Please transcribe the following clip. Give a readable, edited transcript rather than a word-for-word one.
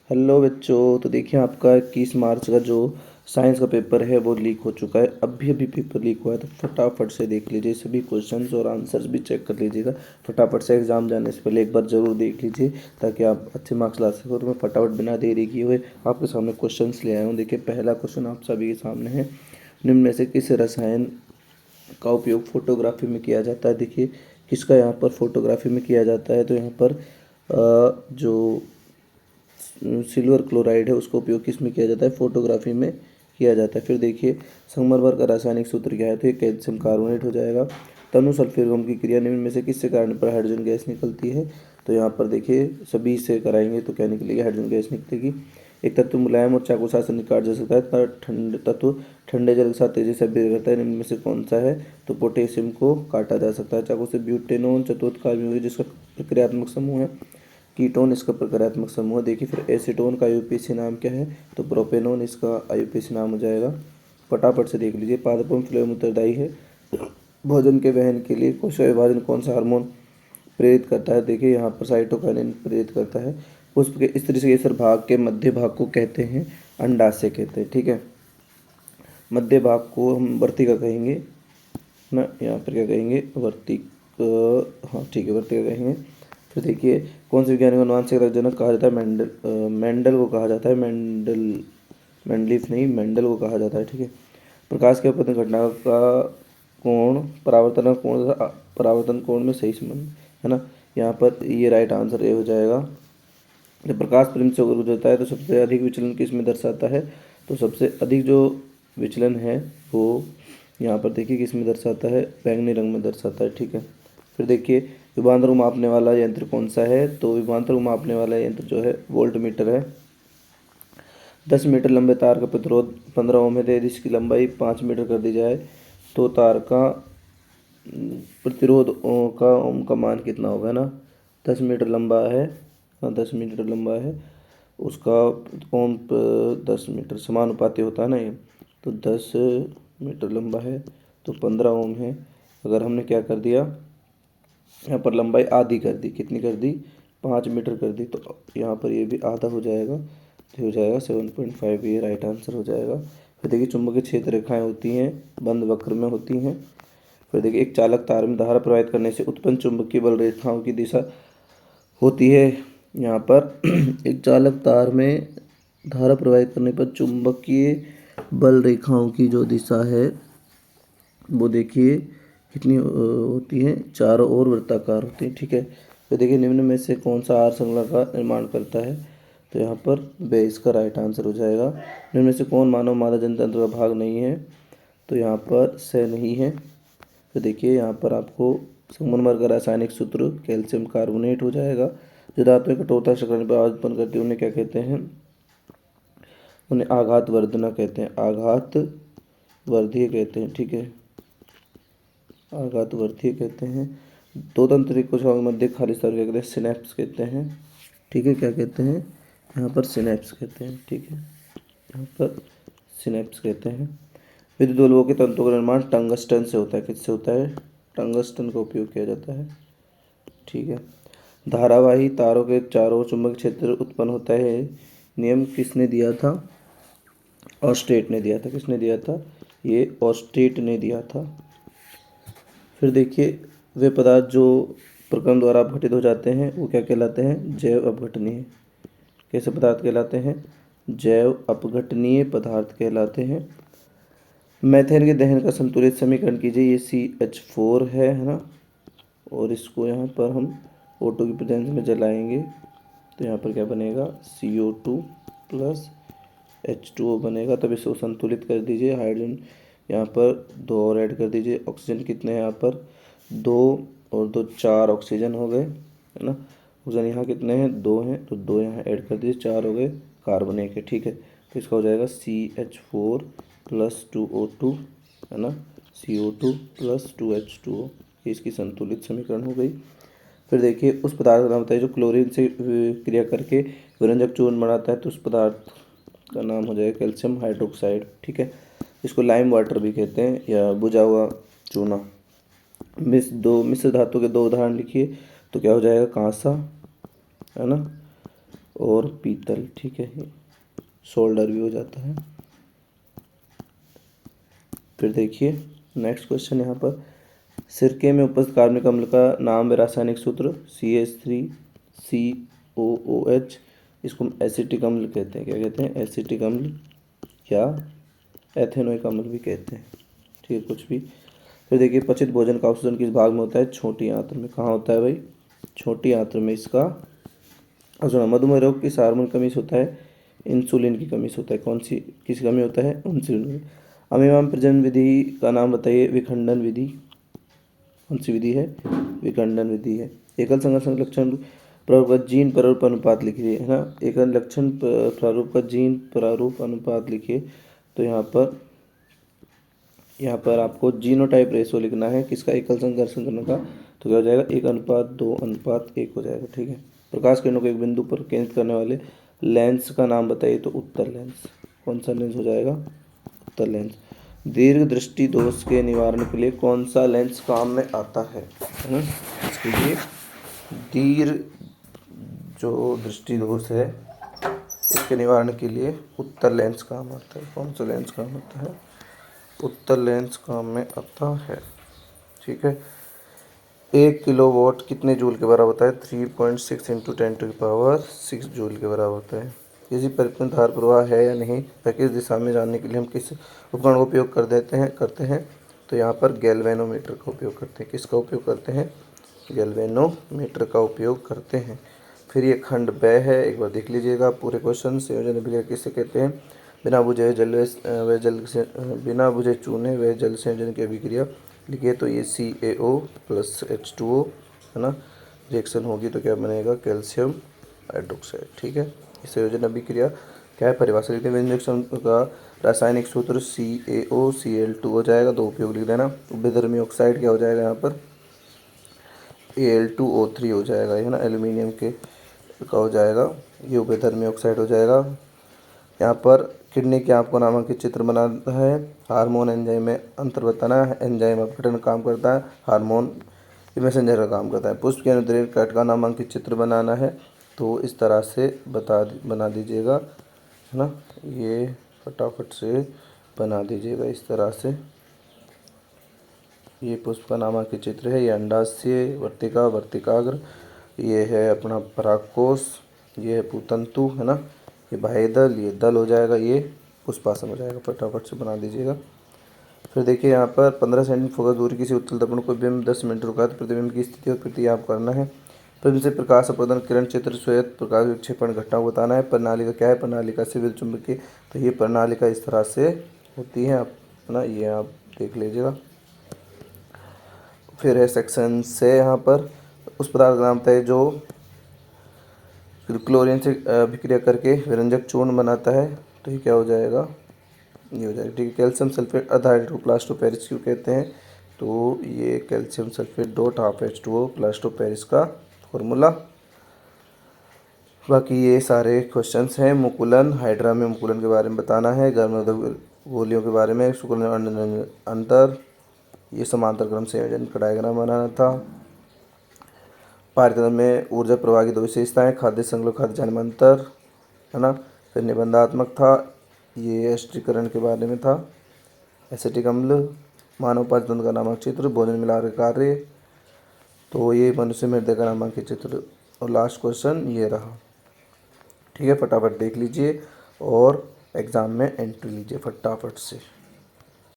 Hello बच्चों। तो देखिए आपका 21 मार्च का जो साइंस का पेपर है वो लीक हो चुका है। अभी अभी पेपर लीक हुआ है तो फटाफट से देख लीजिए, सभी क्वेश्चंस और आंसर्स भी चेक कर लीजिएगा। फटाफट से एग्ज़ाम जाने से पहले एक बार ज़रूर देख लीजिए ताकि आप अच्छे मार्क्स ला सको। तो मैं फटाफट बिना देरी किए हुए आपके सामने क्वेश्चंस ले आया हूँ। देखिए पहला क्वेश्चन आप सभी के सामने है, निम्न में से किस रसायन का उपयोग फोटोग्राफी में किया जाता है। देखिए किसका यहाँ पर फोटोग्राफी में किया जाता है, तो यहाँ पर जो सिल्वर क्लोराइड है उसका उपयोग किस में किया जाता है, फोटोग्राफी में किया जाता है। फिर देखिए संगमरमर का रासायनिक सूत्र क्या है, तो ये कैल्शियम कार्बोनेट हो जाएगा। तनु सल्फेट की क्रिया निम्न में से किससे कारण पर हाइड्रोजन गैस निकलती है, तो यहाँ पर देखिए सभी से कराएंगे तो क्या निकलेगी, हाइड्रोजन गैस निकलेगी। एक तत्व मुलायम और चाकू साथ नहीं काट जा सकता है, ठंड तत्व ठंडे जल के साथ तेजी से अभिक्रिया करता है, निम्न में से कौन सा है, तो पोटेशियम को काटा जा सकता है चाकू से। ब्यूटेनोन चतुर्थ कार्बोनिल जिसका प्रक्रियात्मक समूह है, कीटोन इसका प्रकारात्मक समूह। देखिए फिर एसीटोन का आईयूपीएसी नाम क्या है, तो प्रोपेनोन इसका आईयूपीएसी नाम हो जाएगा। फटाफट से देख लीजिए। पादपों में फ्लोएम उत्तरदायी है भोजन के वहन के लिए। कोशिका विभाजन कौन सा हार्मोन प्रेरित करता है, देखिए यहाँ पर साइटोकाइनिन प्रेरित करता है। पुष्प के स्त्री से केसर भाग के मध्य भाग को कहते हैं अंडाशय कहते हैं, ठीक है। मध्य भाग को हम वर्तिका कहेंगे ना, यहाँ पर क्या कहेंगे, वर्तिका, हाँ ठीक है वर्तिका कहेंगे। फिर देखिए कौन से वैज्ञानिक को आनुवंशिक रंगजनक कहा जाता है, मेंडल को कहा जाता है, मेंडलीफ नहीं, मेंडल को कहा जाता है, ठीक है। प्रकाश के अपतन घटना का कोण परावर्तन कोण तथा परावर्तन कोण में सही संबंध है ना, यहाँ पर ये राइट आंसर ये हो जाएगा। जब प्रकाश फिल्म से होकर गुजरता है तो सबसे अधिक विचलन किस में दर्शाता है, तो सबसे अधिक जो विचलन है वो यहाँ पर देखिए किस में दर्शाता है, बैंगनी रंग में दर्शाता है, ठीक है। फिर देखिए विभवांतर को मापने वाला यंत्र कौन सा है, तो विभवांतर को मापने वाला यंत्र जो है वोल्ट मीटर है। 10 मीटर लंबे तार का प्रतिरोध 15 ओम है, यदि इसकी लंबाई 5 मीटर कर दी जाए तो तार का प्रतिरोध का ओम का मान कितना होगा ना। 10 मीटर लंबा है, हाँ 10 मीटर लंबा है, उसका ओम 10 मीटर समानुपाती होता है ना ये, तो 10 मीटर लंबा है तो 15 ओम है। अगर हमने क्या कर दिया, यहाँ पर लंबाई आधी कर दी, कितनी कर दी, 5 मीटर कर दी, तो यहाँ पर ये भी आधा हो जाएगा, तो हो जाएगा 7.5, ये राइट आंसर हो जाएगा। फिर देखिए चुंबकीय क्षेत्र रेखाएं होती हैं, बंद वक्र में होती हैं। फिर देखिए एक चालक तार में धारा प्रवाहित करने से उत्पन्न चुंबकीय बल रेखाओं की दिशा होती है, यहाँ पर एक चालक तार में धारा प्रवाहित करने पर चुंबकीय बल रेखाओं की जो दिशा है वो देखिए कितनी होती है, चारों ओर वृत्ताकार होती है, ठीक है। तो देखिए निम्न में से कौन सा आर श्रृंखला का निर्माण करता है, तो यहाँ पर बे इसका राइट आंसर हो जाएगा। निम्न में से कौन मानव मादा जनतंत्र का भाग नहीं है, तो यहाँ पर से नहीं है। तो देखिए यहाँ पर आपको संगमरमर का रासायनिक सूत्र कैल्शियम कार्बोनेट हो जाएगा। जो धातु में कठोरता शक्ति पर आवाज उत्पन्न करती है उन्हें क्या कहते हैं, उन्हें आघात वर्धना कहते हैं, आघात वर्धीय कहते हैं, ठीक है, आघात वर्धीय कहते हैं। दो तंत्रिका कोशिकाओं के मध्य खाली स्थान क्या कहते हैं, सिनेप्स कहते हैं, ठीक है। क्या कहते हैं, यहाँ पर सिनेप्स कहते हैं, ठीक है, यहाँ पर सिनेप्स कहते हैं। विद्युत बल्बों के तंतुओं का निर्माण टंगस्टन से होता है, किससे होता है, टंगस्टन का उपयोग किया जाता है, ठीक है। धारावाही तारों के चारों ओर चुंबकीय क्षेत्र उत्पन्न होता है, नियम किसने दिया था, ऑस्टेट ने दिया था, किसने दिया था, ये ऑस्टेट ने दिया था। फिर देखिए वे पदार्थ जो प्रक्रम द्वारा अपघटित हो जाते हैं वो क्या कहलाते हैं, जैव अपघटनीय। कैसे पदार्थ कहलाते हैं, जैव अपघटनीय पदार्थ कहलाते हैं। मैथेन के दहन का संतुलित समीकरण कीजिए, ये CH4 है ना, और इसको यहाँ पर हम O2 की प्रेजेंस में जलाएंगे तो यहाँ पर क्या बनेगा, CO2 प्लस H2O बनेगा। तब इसको संतुलित कर दीजिए, हाइड्रोजन यहाँ पर 2 और ऐड कर दीजिए, ऑक्सीजन कितने हैं यहाँ पर 2 और 2 4 ऑक्सीजन हो गए है ना, ऑक्सीजन यहाँ कितने हैं 2 हैं, तो 2 यहाँ ऐड कर दीजिए, 4 हो गए, कार्बन 1 है, ठीक है। तो इसका हो जाएगा CH4 प्लस 2O2 है ना, CO2 प्लस 2H2O, ये इसकी संतुलित समीकरण हो गई। फिर देखिए उस पदार्थ का नाम बताइए जो क्लोरीन से क्रिया करके विरंजक चूर्ण बनाता है, तो उस पदार्थ का नाम हो जाएगा कैल्शियम हाइड्रोक्साइड, ठीक है। इसको लाइम वाटर भी कहते हैं या बुझा हुआ चूना। मिश्र धातु के 2 उदाहरण लिखिए, तो क्या हो जाएगा, कांसा है ना, और पीतल, ठीक है, सोल्डर भी हो जाता है। फिर देखिए नेक्स्ट क्वेश्चन यहाँ पर, सिरके में उपस्थित कार्बनिक अम्ल का नाम व रासायनिक सूत्र CH3COOH। इसको हम एसिटिक अम्ल कहते हैं। क्या कहते हैं? एसिटिक अम्ल या एथेनोइक अम्ल भी कहते हैं, ठीक है, कुछ भी। फिर देखिए पचित भोजन का अवशोषण किस भाग में होता है? छोटी आंत्र में। कहाँ होता है भाई? छोटी आंत्र में इसका अवशोषण। मधुमेह रोग किस हार्मोन की कमी से होता है? इंसुलिन की कमी से होता है। कौन सी किस कमी होता है? इंसुलिन। अमीबाम प्रजनन विधि का नाम बताइए। विखंडन विधि। कौन सी विधि है? विखंडन विधि है। एकल संघर्षण लक्षण प्रारूप का जीन प्रारूप अनुपात लिखिए, है ना। एकल लक्षण प्रारूप का जीन प्रारूप अनुपात लिखिए। तो यहाँ पर आपको जीनोटाइप रेशो लिखना है किसका? एकल संघर्षण करने का। तो क्या हो जाएगा? 1:2:1 हो जाएगा, ठीक है। प्रकाश किरणों को एक बिंदु पर केंद्रित करने वाले लेंस का नाम बताइए। तो उत्तल लेंस। कौन सा लेंस हो जाएगा? उत्तल लेंस। दीर्घ दृष्टि दोष के निवारण के लिए कौन सा लेंस काम में आता है? देखिए दीर्घ जो दृष्टि दोष है इसके निवारण के लिए उत्तल लेंस काम आता है। कौन सा लेंस काम आता है? उत्तल लेंस काम में आता है, ठीक है। 1 किलोवाट कितने जूल के बराबर होता है? 3.6 × 10⁻6 जूल के बराबर होता है। किसी परिपथ में धार प्रवाह है या नहीं या किस दिशा में जानने के लिए हम किस उपकरण का उपयोग करते हैं? तो यहाँ पर गैल्वेनोमीटर का उपयोग करते हैं। किसका उपयोग करते हैं? गैल्वेनोमीटर का उपयोग करते हैं। फिर ये खंड ब है, एक बार देख लीजिएगा पूरे क्वेश्चन। संयोजन अभिक्रिया किसे कहते हैं? बिना बुझे बिना बुझे चूने व जल संयोजन की अभिक्रिया लिखिए। तो ये CaO + H2O, है ना। रिएक्शन होगी तो क्या बनेगा? कैल्शियम हाइड्रोक्साइड, ठीक है। संयोजन अभिक्रिया क्या है? परिभाषा लिखते हैं। रिएक्शन का रासायनिक सूत्र CaOCl2 हो जाएगा, दो उपयोग लिख देना। उभयधर्मी ऑक्साइड क्या हो जाएगा? यहाँ पर Al2O3 हो जाएगा, है ना। एल्यूमिनियम के का हो जाएगा, ये उभयधर्मी ऑक्साइड हो जाएगा। यहाँ पर किडनी के आपको नामांकित चित्र बनाना है। हार्मोन एंजाइम में अंतर बताना है। एंजाइम अपघटन काम करता है, हार्मोन मैसेंजर का काम करता है। पुष्प के अनुदैर्घ्य कट का नामांकित चित्र बनाना है। तो इस तरह से बना दीजिएगा, है ना। ये फटाफट से बना दीजिएगा इस तरह से। ये पुष्प का नामांकित चित्र है। ये अंडाशय, वर्तिका, वर्तिकाग्र, ये है अपना परागकोश, ये है पूतंतु, है ना। ये बाह्यदल, ये दल हो जाएगा, ये पुष्पासन हो जाएगा। फटाफट से बना दीजिएगा। फिर देखिए यहाँ पर 15 सेंटीमीटर फोकस दूरी किसी उत्तल दर्पण को बिंब 10 मिनट रुका तो प्रतिबिंब की स्थिति और प्रक्रिया आप करना है। प्रतिबिंब से प्रकाश अपवर्तन, किरण क्षेत्र, श्वेत प्रकाश विक्षेपण घटना को बताना है। प्रणालिका क्या है? प्रणालिका से विद्युत चुम्बकीय, तो ये प्रणालिका इस तरह से होती है, अपना ये आप देख लीजिएगा। फिर है सेक्शन से, यहाँ पर उस पदार्थ का नाम बताइए जो क्लोरीन से अभिक्रिया करके विरंजक चूर्ण बनाता है। तो ये क्या हो जाएगा? ये हो जाएगा, ठीक है। कैल्शियम सल्फेट अधारित प्लास्टो पेरिस क्यों कहते हैं? तो ये calcium sulphate .12H2O plaster Paris का फॉर्मूला। बाकी ये सारे क्वेश्चंस हैं। मुकुलन, हाइड्रा में मुकुलन के बारे में बताना है। गर्मनिरोधक गोलियों के बारे में, शुक्ल अंतर, ये समांतर क्रम संयोजन का डायग्राम बनाना था। पाठ्यक्रम में ऊर्जा प्रवाह की दो विशेषताएं, खाद्य संकलन, खाद्य जान में अंतर, है ना। फिर निबंधात्मक था, ये एस्ट्रीकरण के बारे में था। एसिटिक अम्ल, मानव पाचन तंत्र का नामक चित्र, भोजन मिलाकर कार्य, तो ये मनुष्य में हृदय का नामांकित चित्र। और लास्ट क्वेश्चन ये रहा, ठीक है। फटाफट देख लीजिए और एग्ज़ाम में एंट्री लीजिए फटाफट से।